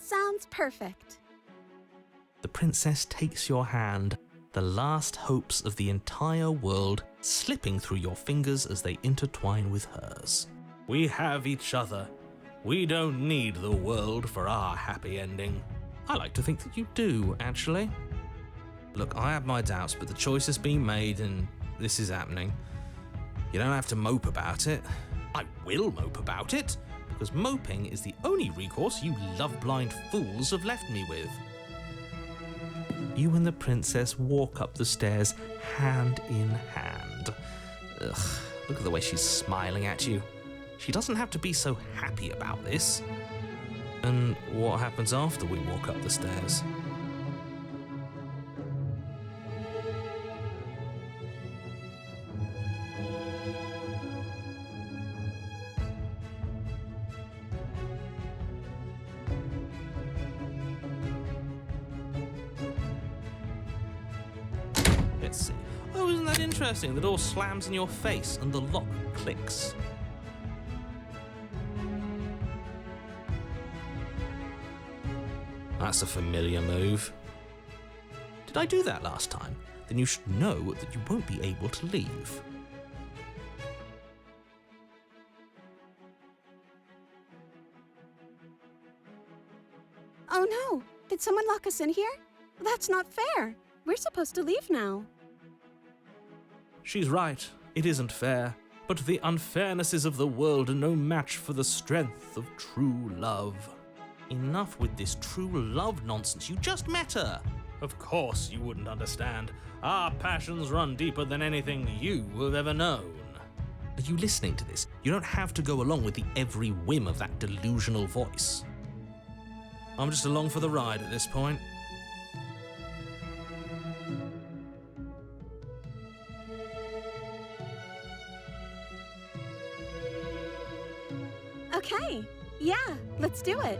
Sounds perfect. The princess takes your hand, the last hopes of the entire world slipping through your fingers as they intertwine with hers. We have each other. We don't need the world for our happy ending. I like to think that you do, actually. Look, I have my doubts, but the choice has been made and this is happening. You don't have to mope about it. I will mope about it, because moping is the only recourse you love-blind fools have left me with. You and the princess walk up the stairs hand in hand. Ugh, look at the way she's smiling at you. She doesn't have to be so happy about this. And what happens after we walk up the stairs? Let's see. Oh, isn't that interesting? The door slams in your face and the lock clicks. That's a familiar move. Did I do that last time? Then you should know that you won't be able to leave. Oh no! Did someone lock us in here? That's not fair. We're supposed to leave now. She's right. It isn't fair. But the unfairnesses of the world are no match for the strength of true love. Enough with this true love nonsense. You just met her. Of course you wouldn't understand. Our passions run deeper than anything you have ever known. Are you listening to this? You don't have to go along with the every whim of that delusional voice. I'm just along for the ride at this point. Okay, yeah, let's do it.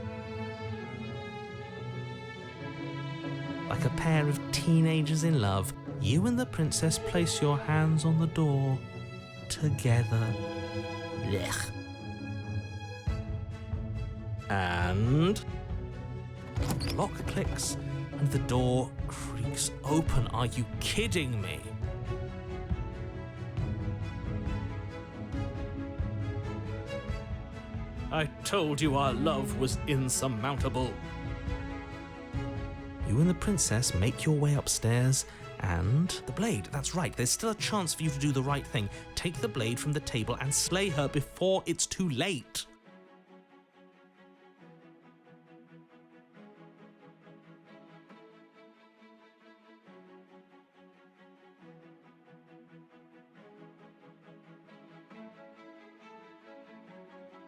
Like a pair of teenagers in love, you and the princess place your hands on the door together. Blech. And the lock clicks and the door creaks open. Are you kidding me? I told you our love was insurmountable. You and the princess make your way upstairs, and the blade, that's right, there's still a chance for you to do the right thing. Take the blade from the table and slay her before it's too late.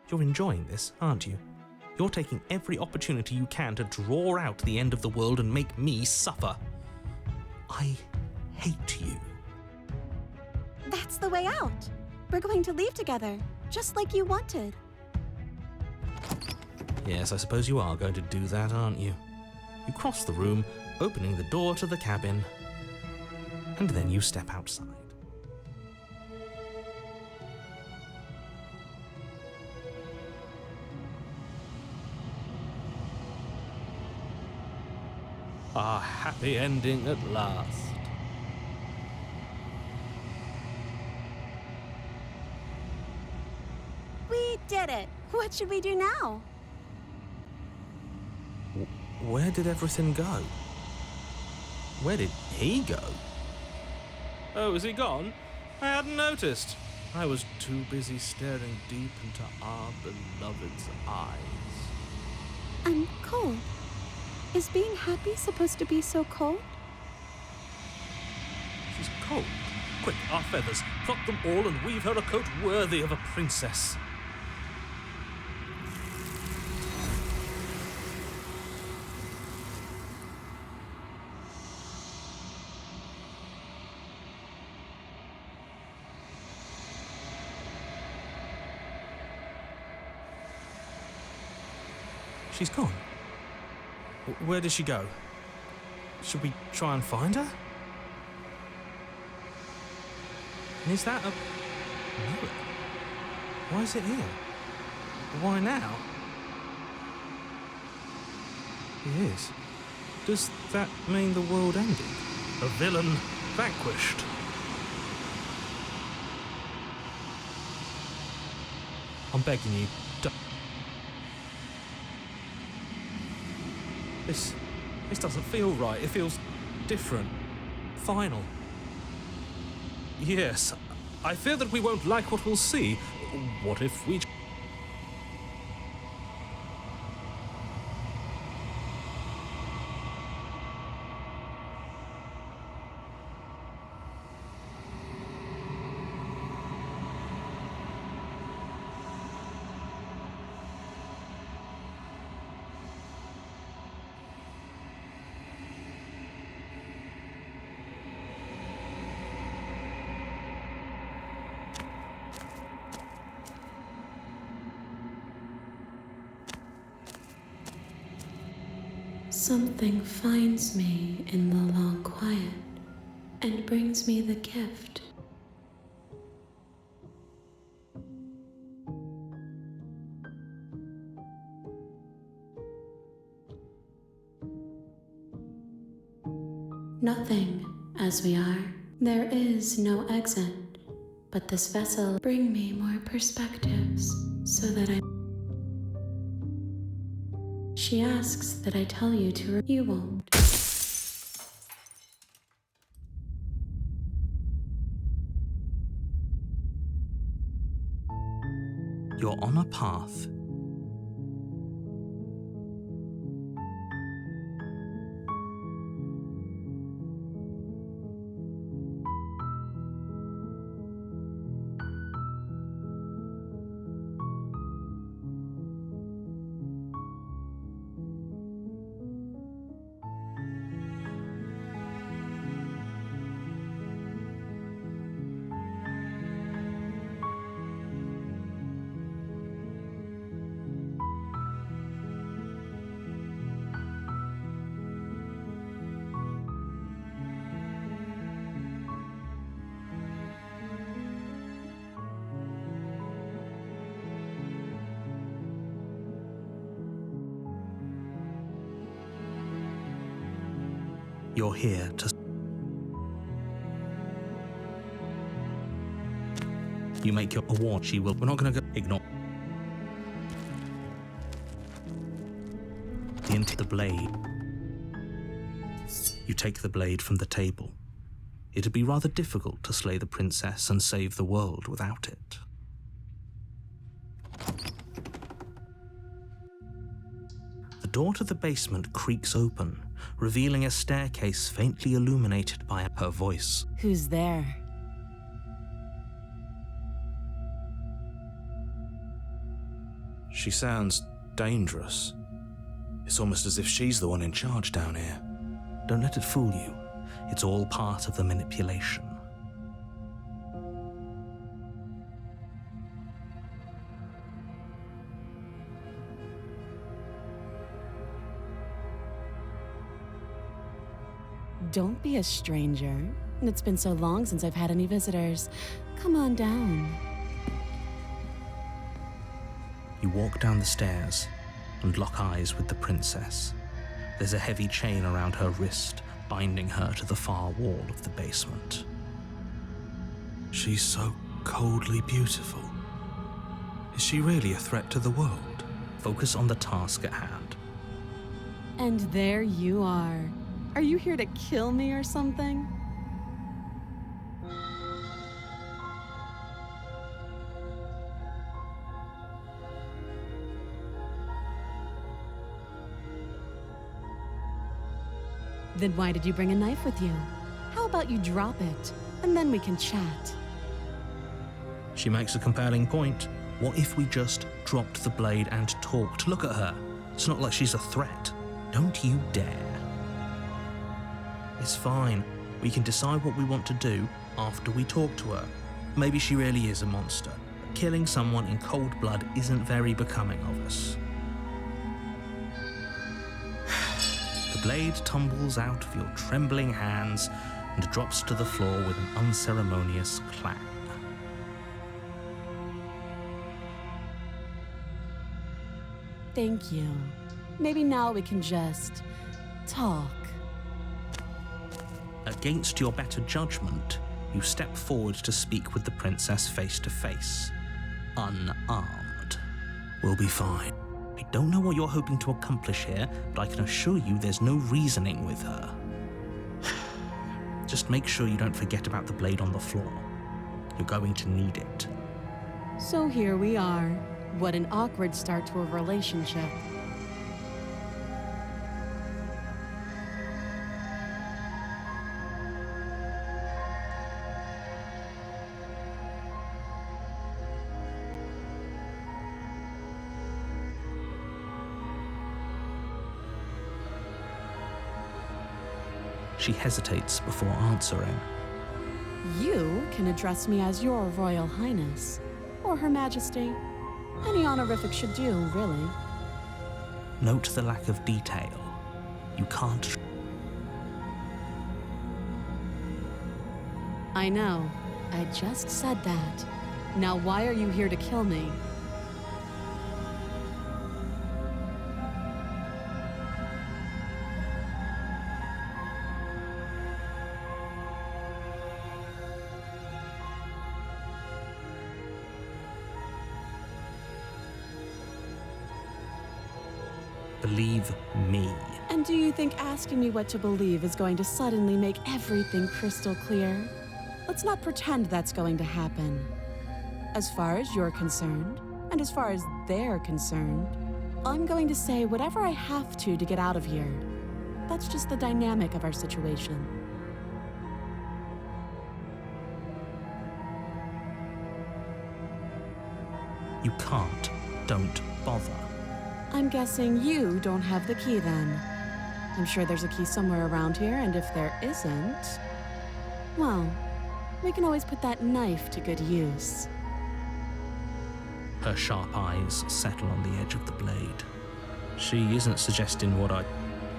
You're enjoying this, aren't you? You're taking every opportunity you can to draw out the end of the world and make me suffer. I hate you. That's the way out. We're going to leave together, just like you wanted. Yes, I suppose you are going to do that, aren't you? You cross the room, opening the door to the cabin, and then you step outside. Our happy ending at last. We did it. What should we do now? Where did everything go? Where did he go? Oh, is he gone? I hadn't noticed. I was too busy staring deep into our beloved's eyes. I'm cold. Is being happy supposed to be so cold? She's cold. Quick, our feathers. Pluck them all and weave her a coat worthy of a princess. She's gone. Where did she go? Should we try and find her? And is that a mirror? Why is it here? Why now? He is. Does that mean the world ended? A villain vanquished. I'm begging you, don't. This doesn't feel right. It feels different. Final. Yes, I fear that we won't like what we'll see. What if we... Something finds me in the long quiet and brings me the gift. Nothing, as we are. There is no exit, but this vessel bring me more perspectives so that She asks that I tell you to you won't. You're on a path. You're here to... You make your award. She will... We're not going to go... Ignore... Into the blade. You take the blade from the table. It'd be rather difficult to slay the princess and save the world without it. The door to the basement creaks open, revealing a staircase faintly illuminated by her voice. Who's there? She sounds dangerous. It's almost as if she's the one in charge down here. Don't let it fool you. It's all part of the manipulation. Don't be a stranger. It's been so long since I've had any visitors. Come on down. You walk down the stairs and lock eyes with the princess. There's a heavy chain around her wrist, binding her to the far wall of the basement. She's so coldly beautiful. Is she really a threat to the world? Focus on the task at hand. And there you are. Are you here to kill me or something? Then why did you bring a knife with you? How about you drop it, and then we can chat? She makes a compelling point. What if we just dropped the blade and talked? Look at her. It's not like she's a threat. Don't you dare. It's fine. We can decide what we want to do after we talk to her. Maybe she really is a monster. But killing someone in cold blood isn't very becoming of us. The blade tumbles out of your trembling hands and drops to the floor with an unceremonious clang. Thank you. maybe now we can just talk. Against your better judgment, you step forward to speak with the princess face to face, unarmed. We'll be fine. I don't know what you're hoping to accomplish here, but I can assure you there's no reasoning with her. Just make sure you don't forget about the blade on the floor. You're going to need it. So here we are. What an awkward start to a relationship. She hesitates before answering. You can address me as Your Royal Highness, or Her Majesty. Any honorific should do, really. Note the lack of detail. You can't... I know. I just said that. Now why are you here to kill me? Believe me. And do you think asking me what to believe is going to suddenly make everything crystal clear? Let's not pretend that's going to happen. As far as you're concerned, and as far as they're concerned, I'm going to say whatever I have to get out of here. That's just the dynamic of our situation. You can't. Don't bother. I'm guessing you don't have the key then. I'm sure there's a key somewhere around here, and if there isn't, well, we can always put that knife to good use. Her sharp eyes settle on the edge of the blade. She isn't suggesting what I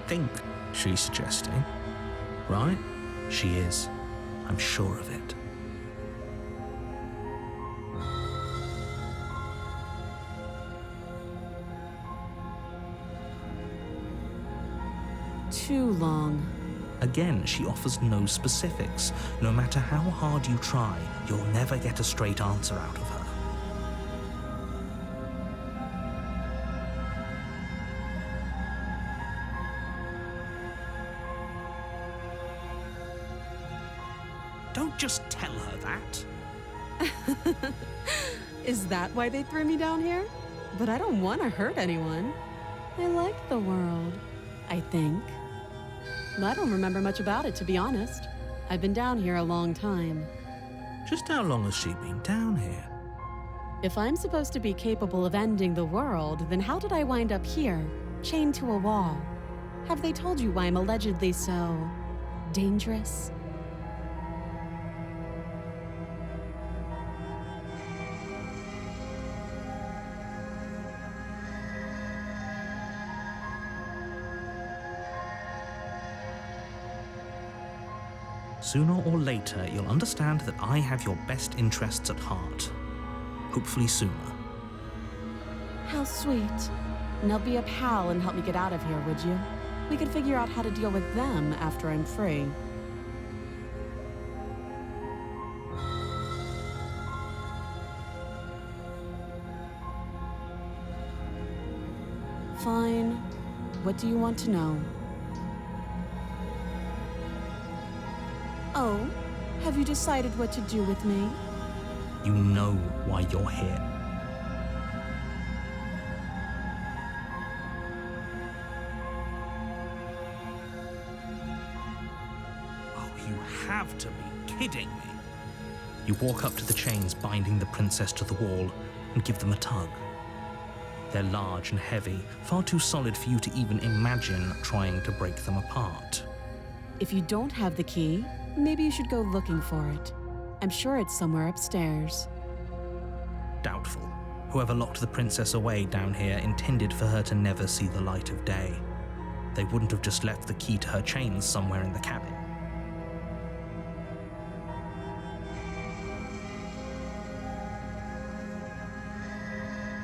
think she's suggesting, right? She is. I'm sure of it. Too long. Again, she offers no specifics. No matter how hard you try, you'll never get a straight answer out of her. Don't just tell her that. Is that why they threw me down here? But I don't want to hurt anyone. I like the world, I think. I don't remember much about it, to be honest. I've been down here a long time. Just how long has she been down here? If I'm supposed to be capable of ending the world, then how did I wind up here, chained to a wall? Have they told you why I'm allegedly so dangerous? Sooner or later, you'll understand that I have your best interests at heart. Hopefully sooner. How sweet. Now be a pal and help me get out of here, would you? We could figure out how to deal with them after I'm free. Fine. What do you want to know? Oh, have you decided what to do with me? You know why you're here. Oh, you have to be kidding me. You walk up to the chains binding the princess to the wall and give them a tug. They're large and heavy, far too solid for you to even imagine trying to break them apart. If you don't have the key, maybe you should go looking for it. I'm sure it's somewhere upstairs. Doubtful. Whoever locked the princess away down here intended for her to never see the light of day. They wouldn't have just left the key to her chains somewhere in the cabin.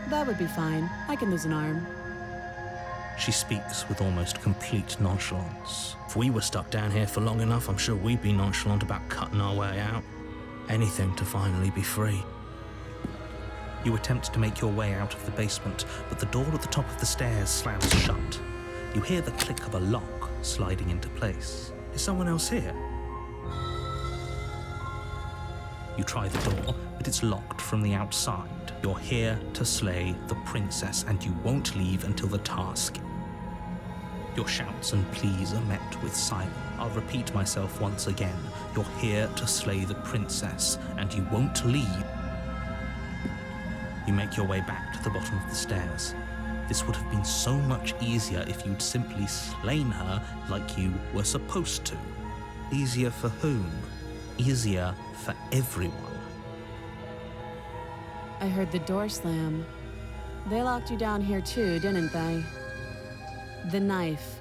That would be fine. I can lose an arm. She speaks with almost complete nonchalance. If we were stuck down here for long enough, I'm sure we'd be nonchalant about cutting our way out. Anything to finally be free. You attempt to make your way out of the basement, but the door at the top of the stairs slams shut. You hear the click of a lock sliding into place. Is someone else here? You try the door, but it's locked from the outside. You're here to slay the princess, and you won't leave until the task. Your shouts and pleas are met with silence. I'll repeat myself once again. You're here to slay the princess, and you won't leave. You make your way back to the bottom of the stairs. This would have been so much easier if you'd simply slain her like you were supposed to. Easier for whom? Easier for everyone. I heard the door slam. They locked you down here too, didn't they? The knife.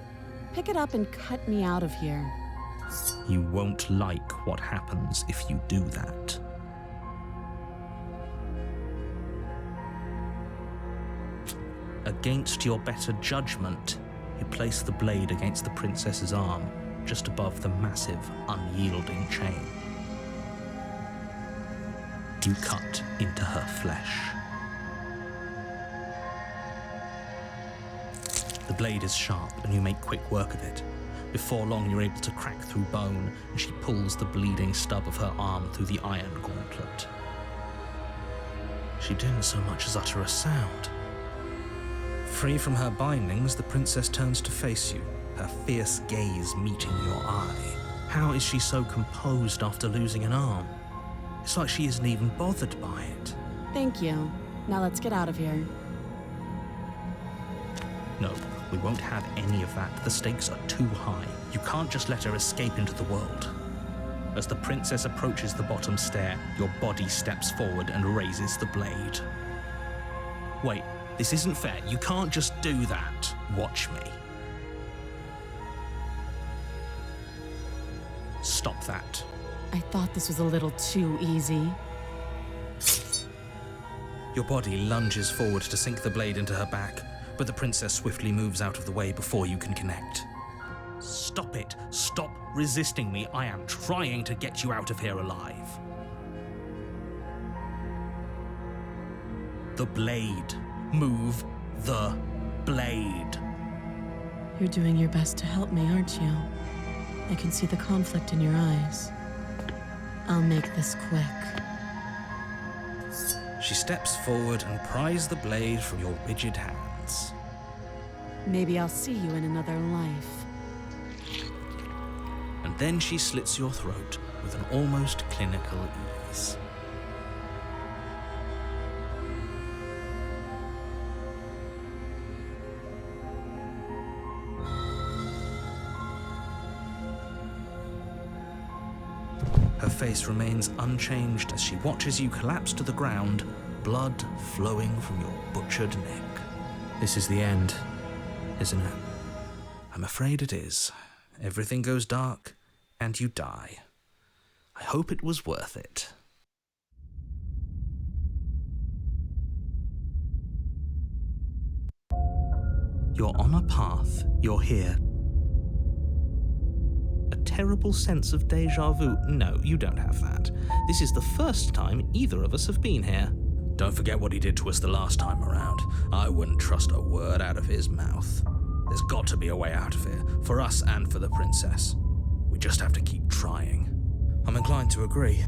Pick it up and cut me out of here. You won't like what happens if you do that. Against your better judgment, you place the blade against the princess's arm, just above the massive, unyielding chain. You cut into her flesh. The blade is sharp and you make quick work of it. Before long, you're able to crack through bone, and she pulls the bleeding stub of her arm through the iron gauntlet. She didn't so much as utter a sound. Free from her bindings, the princess turns to face you, her fierce gaze meeting your eye. How is she so composed after losing an arm? It's like she isn't even bothered by it. Thank you. Now let's get out of here. No, we won't have any of that. The stakes are too high. You can't just let her escape into the world. As the princess approaches the bottom stair, your body steps forward and raises the blade. Wait, this isn't fair. You can't just do that. Watch me. Stop that. I thought this was a little too easy. Your body lunges forward to sink the blade into her back, but the princess swiftly moves out of the way before you can connect. Stop it. Stop resisting me. I am trying to get you out of here alive. The blade. Move the blade. You're doing your best to help me, aren't you? I can see the conflict in your eyes. I'll make this quick. She steps forward and pries the blade from your rigid hands. Maybe I'll see you in another life. And then she slits your throat with an almost clinical ease. Her face remains unchanged as she watches you collapse to the ground, blood flowing from your butchered neck. This is the end, isn't it? I'm afraid it is. Everything goes dark, and you die. I hope it was worth it. You're on a path. You're here. A terrible sense of déjà vu. No, you don't have that. This is the first time either of us have been here. Don't forget what he did to us the last time around. I wouldn't trust a word out of his mouth. There's got to be a way out of here, for us and for the princess. We just have to keep trying. I'm inclined to agree.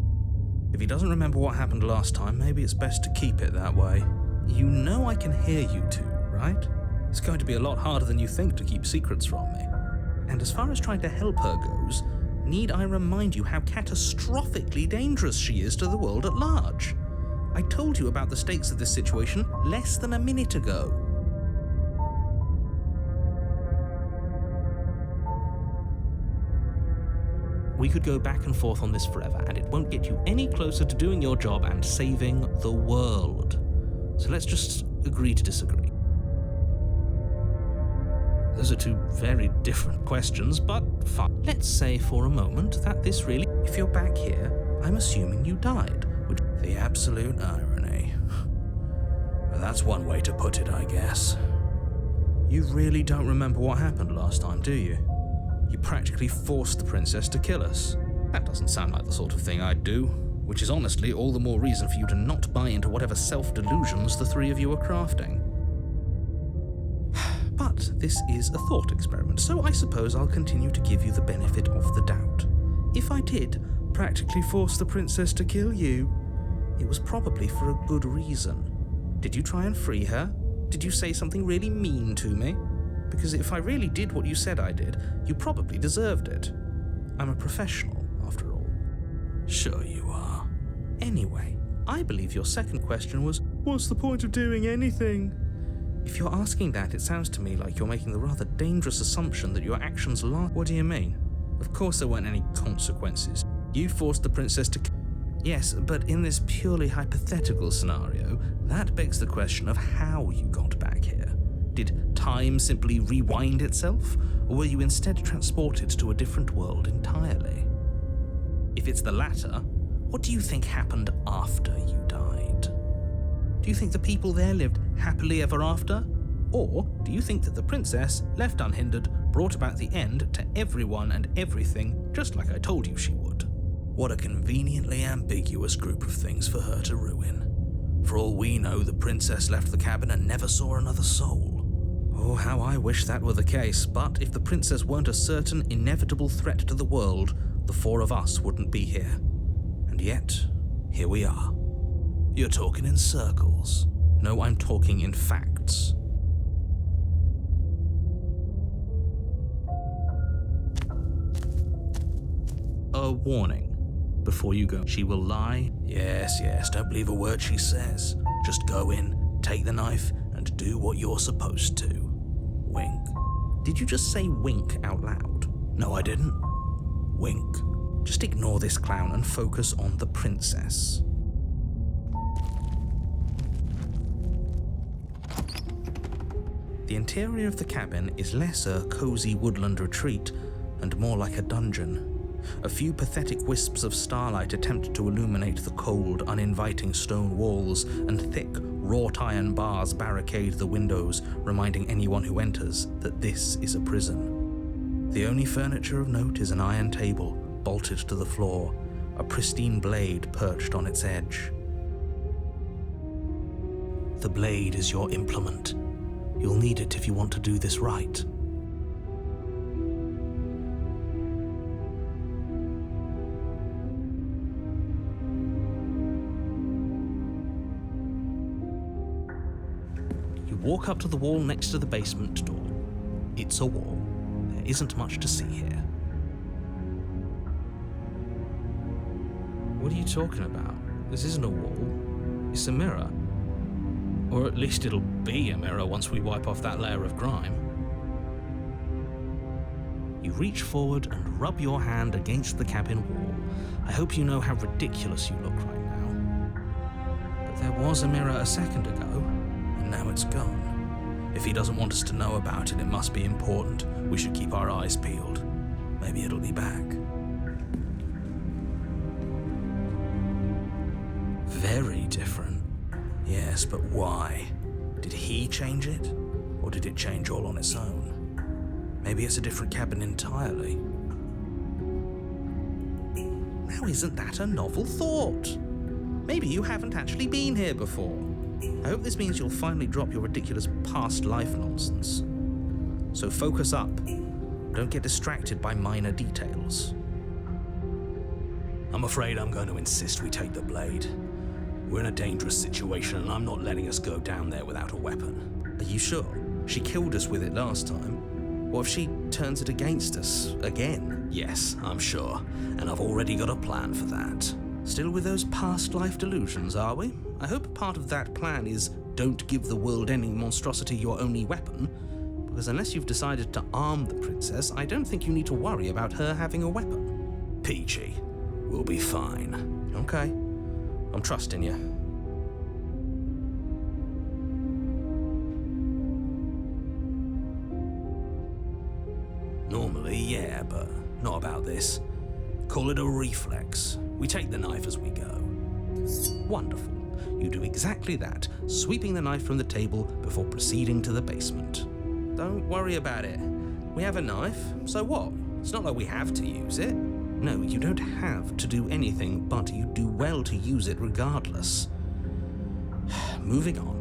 If he doesn't remember what happened last time, maybe it's best to keep it that way. You know I can hear you two, right? It's going to be a lot harder than you think to keep secrets from me. And as far as trying to help her goes, need I remind you how catastrophically dangerous she is to the world at large? I told you about the stakes of this situation less than a minute ago. We could go back and forth on this forever, and it won't get you any closer to doing your job and saving the world. So let's just agree to disagree. Those are two very different questions, but fine. Let's say for a moment that this really... If you're back here, I'm assuming you died, which... The absolute irony. Well, that's one way to put it, I guess. You really don't remember what happened last time, do you? You practically forced the princess to kill us. That doesn't sound like the sort of thing I'd do, which is honestly all the more reason for you to not buy into whatever self-delusions the three of you are crafting. But this is a thought experiment, so I suppose I'll continue to give you the benefit of the doubt. If I did practically force the princess to kill you, it was probably for a good reason. Did you try and free her? Did you say something really mean to me? Because if I really did what you said I did, you probably deserved it. I'm a professional, after all. Sure you are. Anyway, I believe your second question was, what's the point of doing anything? If you're asking that, it sounds to me like you're making the rather dangerous assumption that your actions last. What do you mean? Of course there weren't any consequences. You forced the princess to... Yes, but in this purely hypothetical scenario, that begs the question of how you got back here. Did time simply rewind itself, or were you instead transported to a different world entirely? If it's the latter, what do you think happened after you died? Do you think the people there lived happily ever after? Or do you think that the princess, left unhindered, brought about the end to everyone and everything, just like I told you she would? What a conveniently ambiguous group of things for her to ruin. For all we know, the princess left the cabin and never saw another soul. Oh, how I wish that were the case, but if the princess weren't a certain, inevitable threat to the world, the four of us wouldn't be here. And yet, here we are. You're talking in circles. No, I'm talking in facts. A warning. Before you go, she will lie. Yes, don't believe a word she says. Just go in, take the knife, and do what you're supposed to. Wink. Did you just say wink out loud? No, I didn't. Wink. Just ignore this clown and focus on the princess. The interior of the cabin is less a cozy woodland retreat and more like a dungeon. A few pathetic wisps of starlight attempt to illuminate the cold, uninviting stone walls, and thick, wrought iron bars barricade the windows, reminding anyone who enters that this is a prison. The only furniture of note is an iron table, bolted to the floor, a pristine blade perched on its edge. The blade is your implement. You'll need it if you want to do this right. Walk up to the wall next to the basement door. It's a wall. There isn't much to see here. What are you talking about? This isn't a wall. It's a mirror. Or at least it'll be a mirror once we wipe off that layer of grime. You reach forward and rub your hand against the cabin wall. I hope you know how ridiculous you look right now. But there was a mirror a second ago. Now it's gone. If he doesn't want us to know about it, it must be important. We should keep our eyes peeled. Maybe it'll be back. Very different. Yes, but why? Did he change it? Or did it change all on its own? Maybe it's a different cabin entirely. Now isn't that a novel thought? Maybe you haven't actually been here before. I hope this means you'll finally drop your ridiculous past life nonsense. So focus up. Don't get distracted by minor details. I'm afraid I'm going to insist we take the blade. We're in a dangerous situation and I'm not letting us go down there without a weapon. Are you sure? She killed us with it last time. What if she turns it against us again? Yes, I'm sure. And I've already got a plan for that. Still with those past life delusions, are we? I hope part of that plan is don't give the world any monstrosity your only weapon, because unless you've decided to arm the princess, I don't think you need to worry about her having a weapon. Peachy, we'll be fine. Okay, I'm trusting you. Normally, yeah, but not about this. Call it a reflex. We take the knife as we go. Wonderful. You do exactly that, sweeping the knife from the table before proceeding to the basement. Don't worry about it. We have a knife, so what? It's not like we have to use it. No, you don't have to do anything, but you do well to use it regardless. Moving on.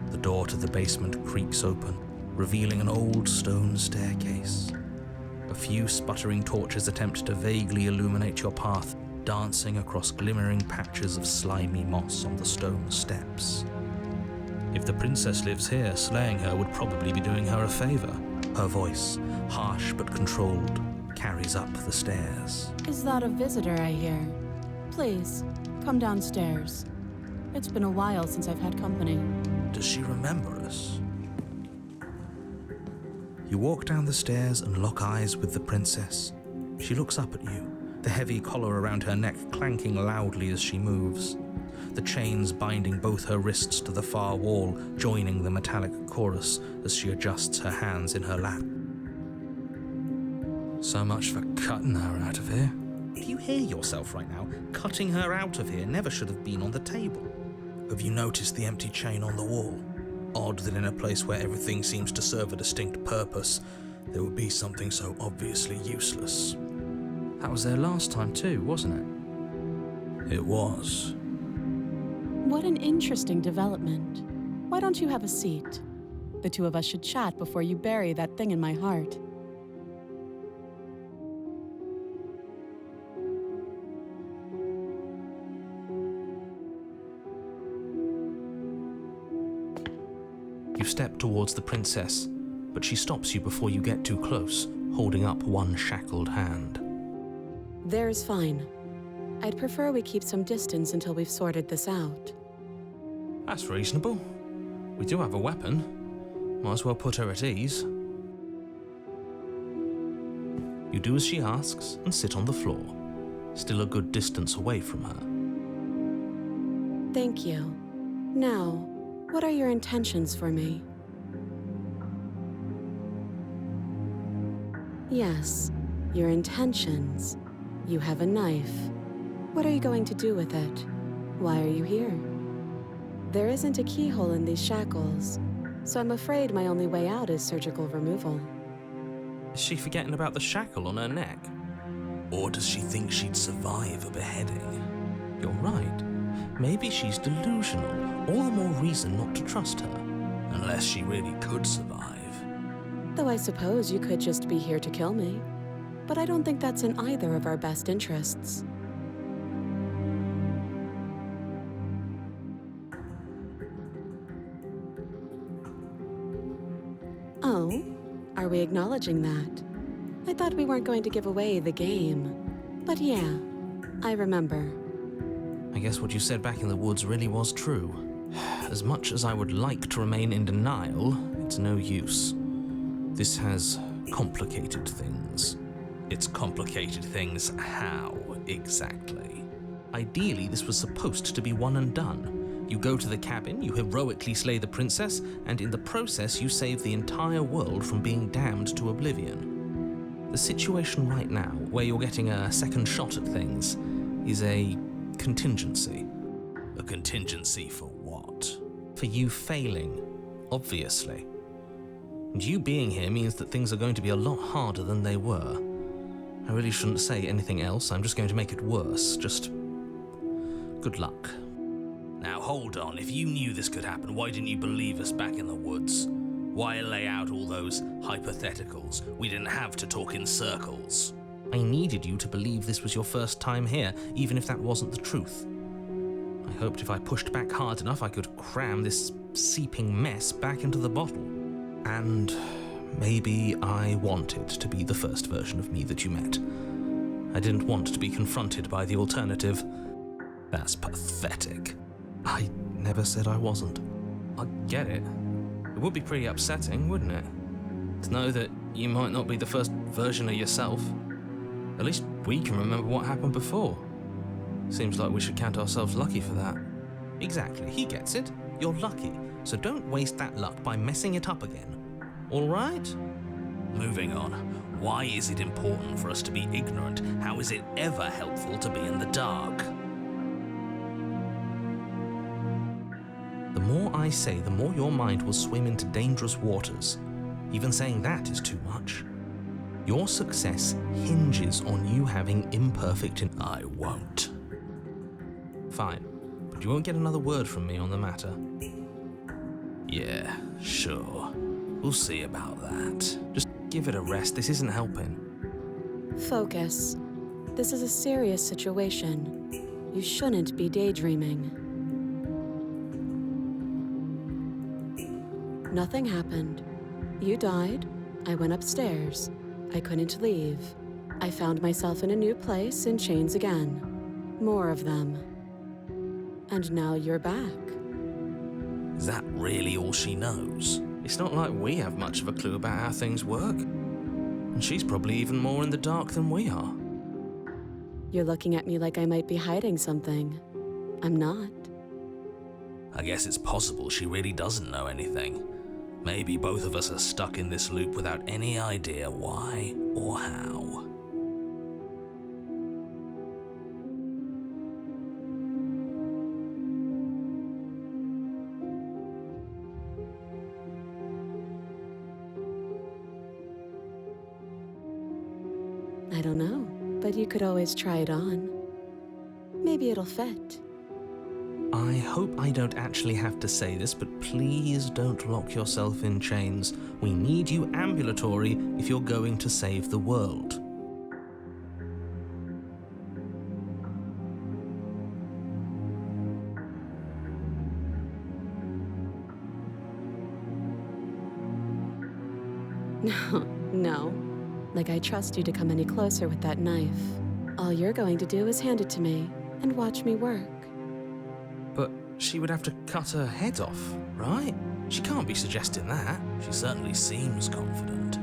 The door to the basement creaks open, revealing an old stone staircase. A few sputtering torches attempt to vaguely illuminate your path, dancing across glimmering patches of slimy moss on the stone steps. If the princess lives here, slaying her would probably be doing her a favor. Her voice, harsh but controlled, carries up the stairs. Is that a visitor I hear? Please, come downstairs. It's been a while since I've had company. Does she remember us? You walk down the stairs and lock eyes with the princess. She looks up at you, the heavy collar around her neck clanking loudly as she moves. The chains binding both her wrists to the far wall, joining the metallic chorus as she adjusts her hands in her lap. So much for cutting her out of here. Do you hear yourself right now? Cutting her out of here never should have been on the table. Have you noticed the empty chain on the wall? Odd that in a place where everything seems to serve a distinct purpose, there would be something so obviously useless. That was there last time too, wasn't it? It was. What an interesting development. Why don't you have a seat? The two of us should chat before you bury that thing in my heart. You step towards the princess, but she stops you before you get too close, holding up one shackled hand. There's fine. I'd prefer we keep some distance until we've sorted this out. That's reasonable. We do have a weapon. Might as well put her at ease. You do as she asks and sit on the floor, still a good distance away from her. Thank you. Now, what are your intentions for me? Yes, your intentions. You have a knife. What are you going to do with it? Why are you here? There isn't a keyhole in these shackles, so I'm afraid my only way out is surgical removal. Is she forgetting about the shackle on her neck? Or does she think she'd survive a beheading? You're right. Maybe she's delusional. All the more reason not to trust her. Unless she really could survive. Though I suppose you could just be here to kill me. But I don't think that's in either of our best interests. Oh, are we acknowledging that? I thought we weren't going to give away the game. But yeah, I remember. I guess what you said back in the woods really was true. As much as I would like to remain in denial, it's no use. This has complicated things. It's complicated things how, exactly? Ideally, this was supposed to be one and done. You go to the cabin, you heroically slay the princess, and in the process you save the entire world from being damned to oblivion. The situation right now, where you're getting a second shot at things, is a contingency. A contingency for what? For you failing, obviously. And you being here means that things are going to be a lot harder than they were. I really shouldn't say anything else, I'm just going to make it worse. Just good luck. Now hold on, if you knew this could happen, why didn't you believe us back in the woods? Why lay out all those hypotheticals? We didn't have to talk in circles. I needed you to believe this was your first time here, even if that wasn't the truth. I hoped if I pushed back hard enough, I could cram this seeping mess back into the bottle. And maybe I wanted to be the first version of me that you met. I didn't want to be confronted by the alternative. That's pathetic. I never said I wasn't. I get it. It would be pretty upsetting, wouldn't it? To know that you might not be the first version of yourself. At least we can remember what happened before. Seems like we should count ourselves lucky for that. Exactly, he gets it. You're lucky, so don't waste that luck by messing it up again. All right? Moving on. Why is it important for us to be ignorant? How is it ever helpful to be in the dark? I say, the more your mind will swim into dangerous waters. Even saying that is too much. Your success hinges on you having imperfect I won't. Fine, but you won't get another word from me on the matter. Yeah, sure. We'll see about that. Just give it a rest, this isn't helping. Focus. This is a serious situation. You shouldn't be daydreaming. Nothing happened. You died. I went upstairs. I couldn't leave. I found myself in a new place in chains again. More of them. And now you're back. Is that really all she knows? It's not like we have much of a clue about how things work. And she's probably even more in the dark than we are. You're looking at me like I might be hiding something. I'm not. I guess it's possible she really doesn't know anything. Maybe both of us are stuck in this loop without any idea why or how. I don't know, but you could always try it on. Maybe it'll fit. I hope I don't actually have to say this, but please don't lock yourself in chains. We need you ambulatory if you're going to save the world. No. Like I trust you to come any closer with that knife. All you're going to do is hand it to me and watch me work. But she would have to cut her head off, right? She can't be suggesting that. She certainly seems confident.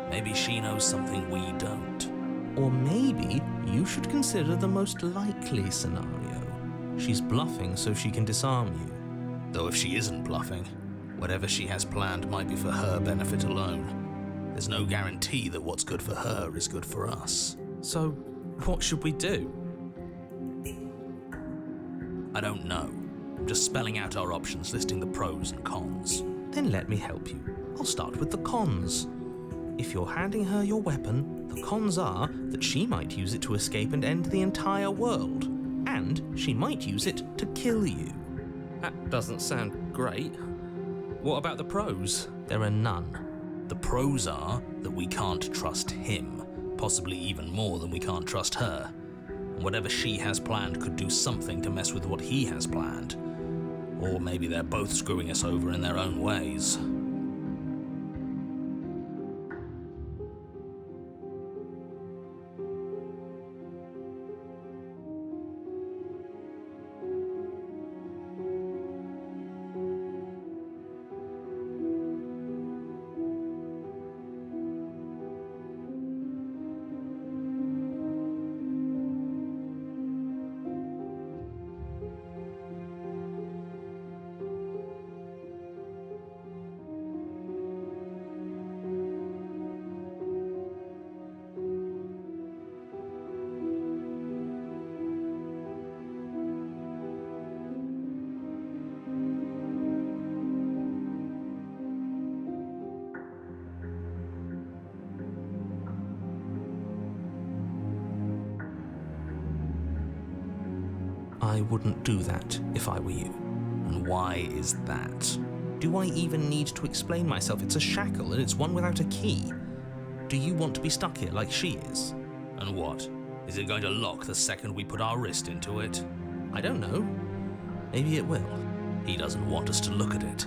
Maybe she knows something we don't. Or maybe you should consider the most likely scenario. She's bluffing so she can disarm you. Though if she isn't bluffing, whatever she has planned might be for her benefit alone. There's no guarantee that what's good for her is good for us. So, what should we do? I don't know. I'm just spelling out our options, listing the pros and cons. Then let me help you. I'll start with the cons. If you're handing her your weapon, the cons are that she might use it to escape and end the entire world. And she might use it to kill you. That doesn't sound great. What about the pros? There are none. The pros are that we can't trust him, possibly even more than we can't trust her. And whatever she has planned could do something to mess with what he has planned. Or maybe they're both screwing us over in their own ways. I wouldn't do that if I were you. And why is that? Do I even need to explain myself? It's a shackle and it's one without a key. Do you want to be stuck here like she is? And what? Is it going to lock the second we put our wrist into it? I don't know. Maybe it will. He doesn't want us to look at it.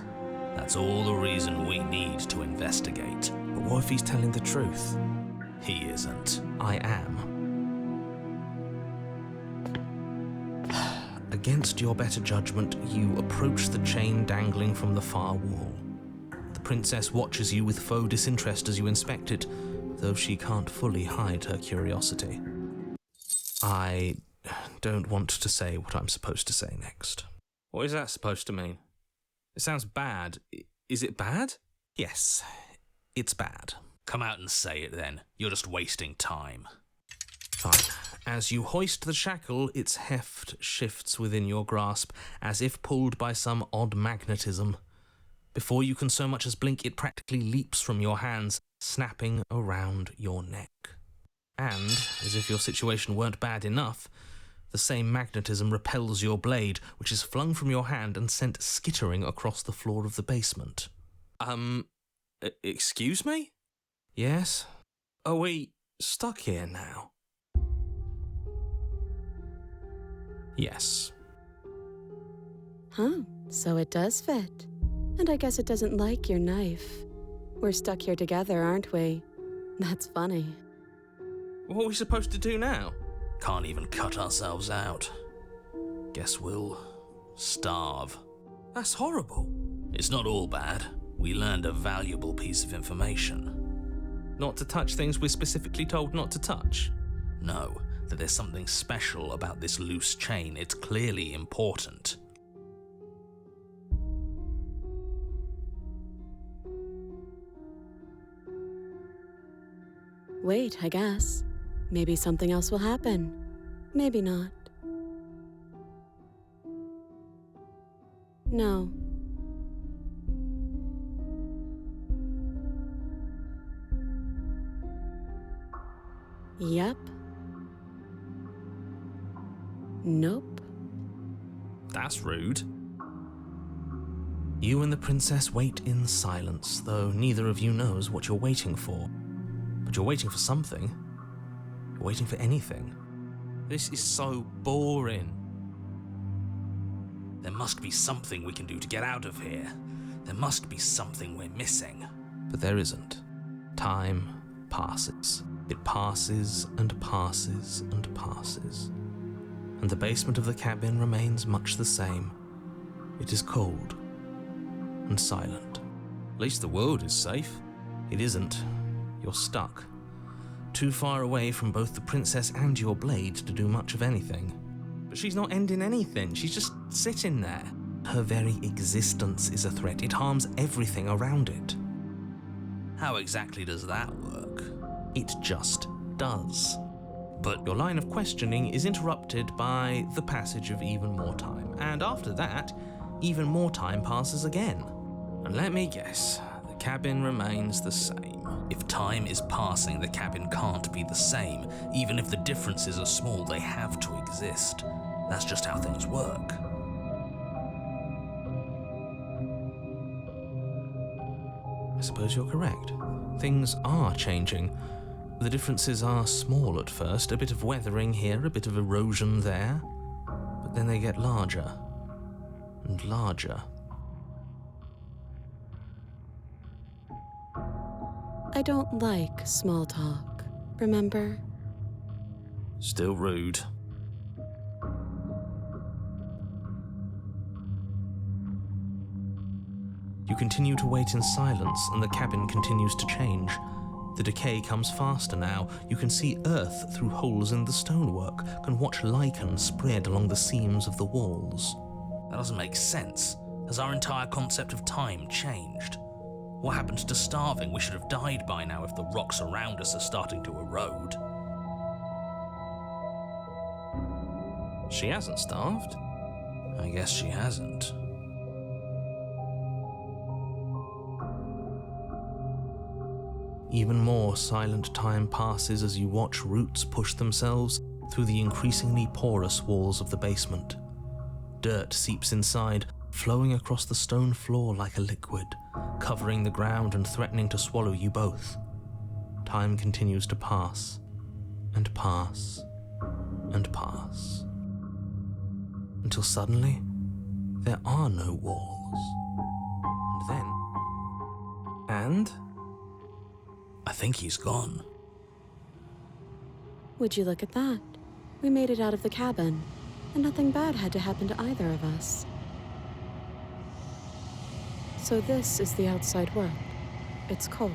That's all the reason we need to investigate. But what if he's telling the truth? He isn't. I am. Against your better judgment, you approach the chain dangling from the far wall. The princess watches you with faux disinterest as you inspect it, though she can't fully hide her curiosity. I don't want to say what I'm supposed to say next. What is that supposed to mean? It sounds bad. Is it bad? Yes, it's bad. Come out and say it then. You're just wasting time. Fine. As you hoist the shackle, its heft shifts within your grasp, as if pulled by some odd magnetism. Before you can so much as blink, it practically leaps from your hands, snapping around your neck. And, as if your situation weren't bad enough, the same magnetism repels your blade, which is flung from your hand and sent skittering across the floor of the basement. Excuse me? Yes? Are we stuck here now? Yes. Huh, so it does fit. And I guess it doesn't like your knife. We're stuck here together, aren't we? That's funny. What are we supposed to do now? Can't even cut ourselves out. Guess we'll starve. That's horrible. It's not all bad. We learned a valuable piece of information. Not to touch things we're specifically told not to touch? No, that there's something special about this loose chain. It's clearly important. Wait, I guess. Maybe something else will happen. Maybe not. No. Yep. Nope. That's rude. You and the princess wait in silence, though neither of you knows what you're waiting for. But you're waiting for something. You're waiting for anything. This is so boring. There must be something we can do to get out of here. There must be something we're missing. But there isn't. Time passes. It passes and passes and passes. And the basement of the cabin remains much the same. It is cold and silent. At least the world is safe. It isn't. You're stuck. Too far away from both the princess and your blade to do much of anything. But she's not ending anything. She's just sitting there. Her very existence is a threat. It harms everything around it. How exactly does that work? It just does. But your line of questioning is interrupted by the passage of even more time. And after that, even more time passes again. And let me guess, the cabin remains the same. If time is passing, the cabin can't be the same. Even if the differences are small, they have to exist. That's just how things work. I suppose you're correct. Things are changing. The differences are small at first, a bit of weathering here, a bit of erosion there, but then they get larger and larger. I don't like small talk, remember? Still rude. You continue to wait in silence, and the cabin continues to change. The decay comes faster now. You can see earth through holes in the stonework, can watch lichen spread along the seams of the walls. That doesn't make sense. Has our entire concept of time changed? What happened to starving? We should have died by now if the rocks around us are starting to erode. She hasn't starved. I guess she hasn't. Even more silent time passes as you watch roots push themselves through the increasingly porous walls of the basement. Dirt seeps inside, flowing across the stone floor like a liquid, covering the ground and threatening to swallow you both. Time continues to pass, and pass, and pass, until suddenly there are no walls. And I think he's gone. Would you look at that? We made it out of the cabin, and nothing bad had to happen to either of us. So this is the outside world. It's cold.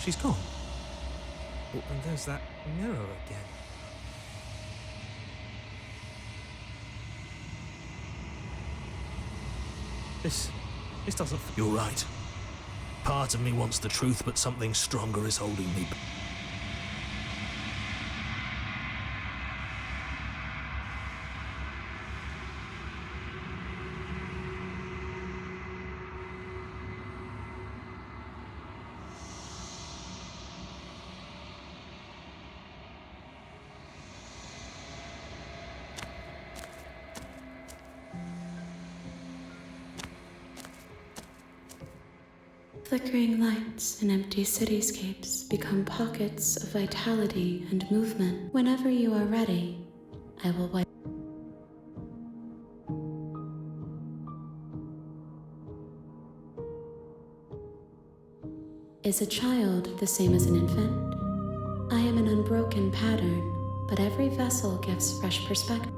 She's gone. Oh, and there's that mirror again. This doesn't... You're right. Part of me wants the truth, but something stronger is holding me back. Flickering lights in empty cityscapes become pockets of vitality and movement. Whenever you are ready, I will wipe. Is a child the same as an infant? I am an unbroken pattern, but every vessel gives fresh perspective.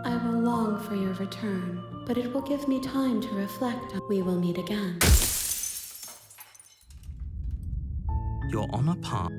I will long for your return, but it will give me time to reflect on. We will meet again. You're on a path.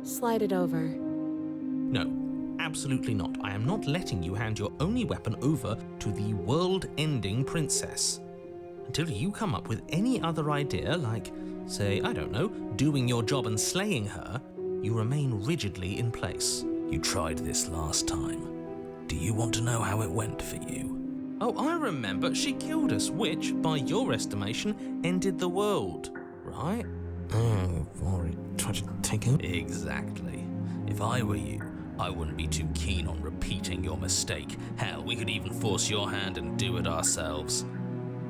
Slide it over. No, absolutely not. I am not letting you hand your only weapon over to the world-ending princess. Until you come up with any other idea, like, say, I don't know, doing your job and slaying her, you remain rigidly in place. You tried this last time. Do you want to know how it went for you? Oh, I remember. She killed us, which, by your estimation, ended the world, right? Oh, Rory, tried to take it? Exactly. If I were you, I wouldn't be too keen on repeating your mistake. Hell, we could even force your hand and do it ourselves.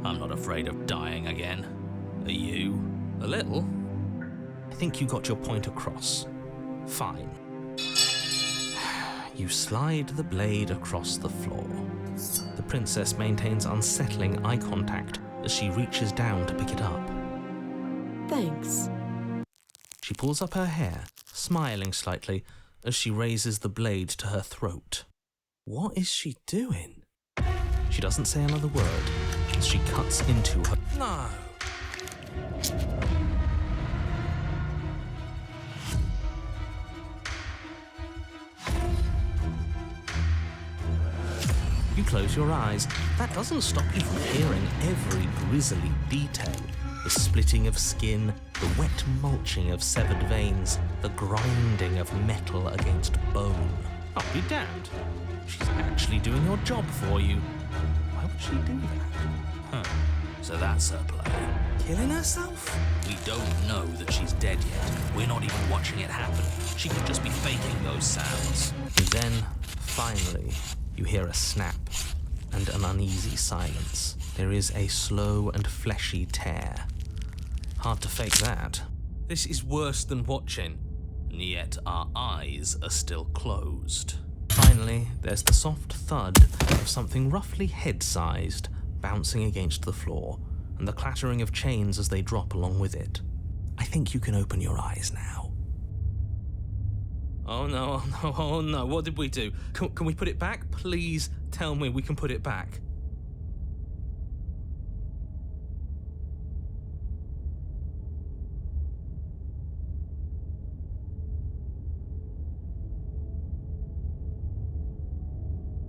I'm not afraid of dying again. Are you? A little. I think you got your point across. Fine. You slide the blade across the floor. The princess maintains unsettling eye contact as she reaches down to pick it up. Thanks. She pulls up her hair, smiling slightly as she raises the blade to her throat. What is she doing? She doesn't say another word as she cuts into her... No! You close your eyes. That doesn't stop you from hearing every grisly detail. The splitting of skin, the wet mulching of severed veins, the grinding of metal against bone. I'll be damned. She's actually doing your job for you. Why would she do that? Huh. So that's her plan. Killing herself? We don't know that she's dead yet. We're not even watching it happen. She could just be faking those sounds. And then, finally, you hear a snap and an uneasy silence. There is a slow and fleshy tear. Hard to fake that. This is worse than watching. And yet our eyes are still closed. Finally, there's the soft thud of something roughly head-sized bouncing against the floor, and the clattering of chains as they drop along with it. I think you can open your eyes now. Oh no, oh no, oh no, what did we do? Can we put it back? Please tell me we can put it back.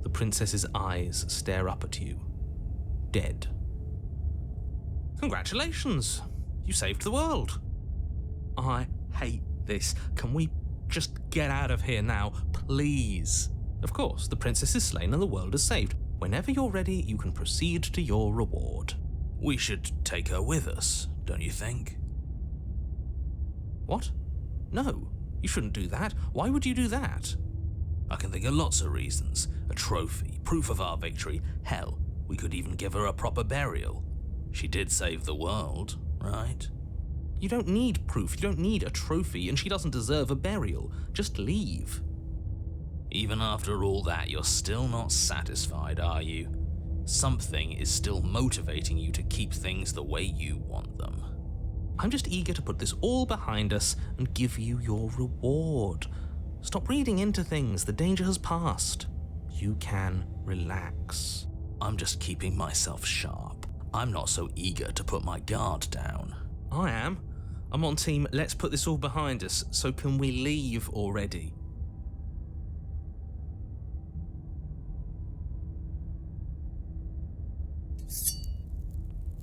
The princess's eyes stare up at you, dead. Congratulations! You saved the world. I hate this. Can we just get out of here now, please? Of course, the princess is slain and the world is saved. Whenever you're ready, you can proceed to your reward. We should take her with us, don't you think? What? No, you shouldn't do that. Why would you do that? I can think of lots of reasons. A trophy, proof of our victory. Hell, we could even give her a proper burial. She did save the world, right? You don't need proof, you don't need a trophy, and she doesn't deserve a burial. Just leave. Even after all that, you're still not satisfied, are you? Something is still motivating you to keep things the way you want them. I'm just eager to put this all behind us and give you your reward. Stop reading into things, the danger has passed. You can relax. I'm just keeping myself sharp. I'm not so eager to put my guard down. I am. I'm on team, let's put this all behind us, so can we leave already?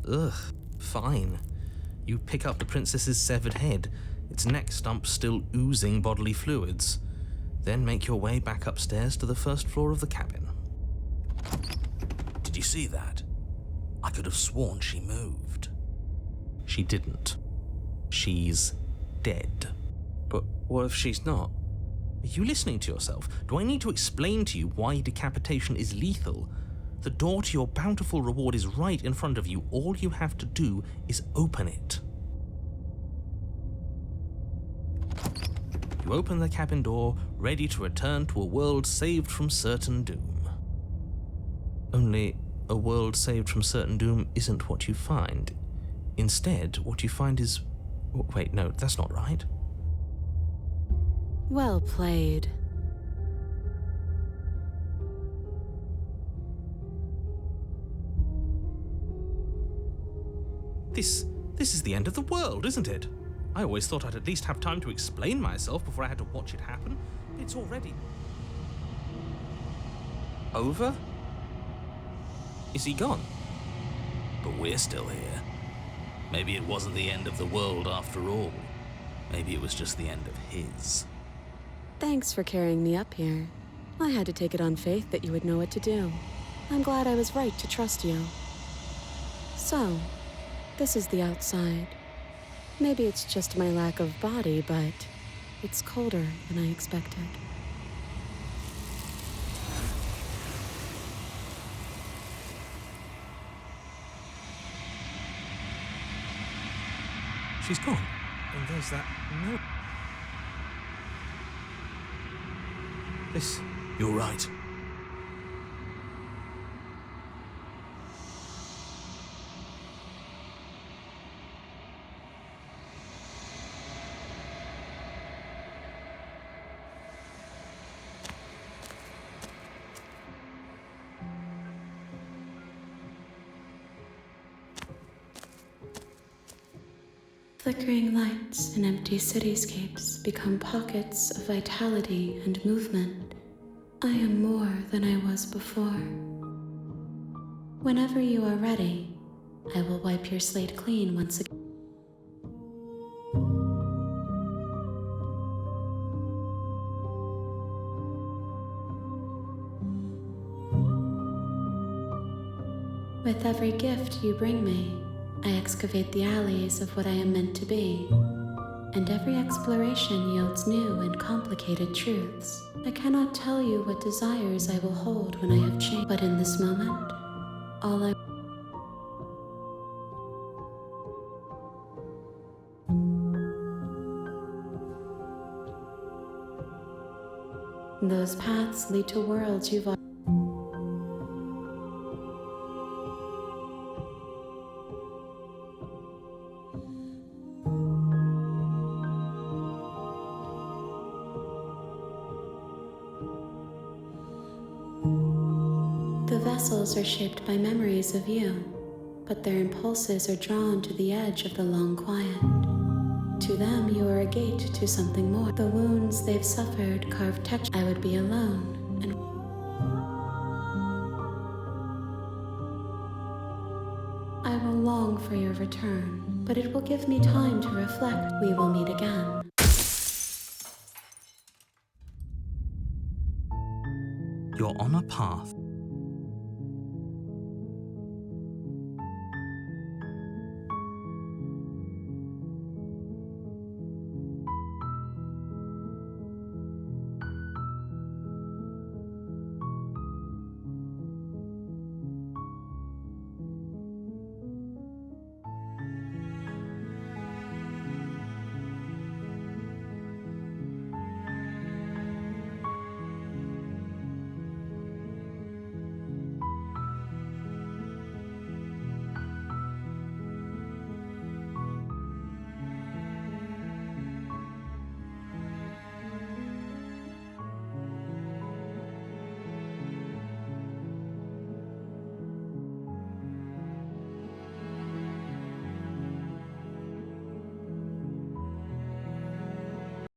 Ugh, fine. You pick up the princess's severed head, its neck stump still oozing bodily fluids. Then make your way back upstairs to the first floor of the cabin. Did you see that? I could have sworn she moved. She didn't. She's dead. But what if she's not? Are you listening to yourself? Do I need to explain to you why decapitation is lethal? The door to your bountiful reward is right in front of you. All you have to do is open it. You open the cabin door, ready to return to a world saved from certain doom. Only a world saved from certain doom isn't what you find. Instead, what you find is... Wait, no, that's not right. Well played. This is the end of the world, isn't it? I always thought I'd at least have time to explain myself before I had to watch it happen. It's already... over? Is he gone? But we're still here. Maybe it wasn't the end of the world after all. Maybe it was just the end of his. Thanks for carrying me up here. I had to take it on faith that you would know what to do. I'm glad I was right to trust you. So, this is the outside. Maybe it's just my lack of body, but it's colder than I expected. She's gone. And there's that note. This... You're right. Flickering lights in empty cityscapes become pockets of vitality and movement. I am more than I was before. Whenever you are ready, I will wipe your slate clean once again. With every gift you bring me, I excavate the alleys of what I am meant to be, and every exploration yields new and complicated truths. I cannot tell you what desires I will hold when I have changed, but in this moment, all I... Those paths lead to worlds you've... The vessels are shaped by memories of you, but their impulses are drawn to the edge of the long quiet. To them, you are a gate to something more. The wounds they've suffered carve texture. I would be alone, and I will long for your return, but it will give me time to reflect. We will meet again. You're on a path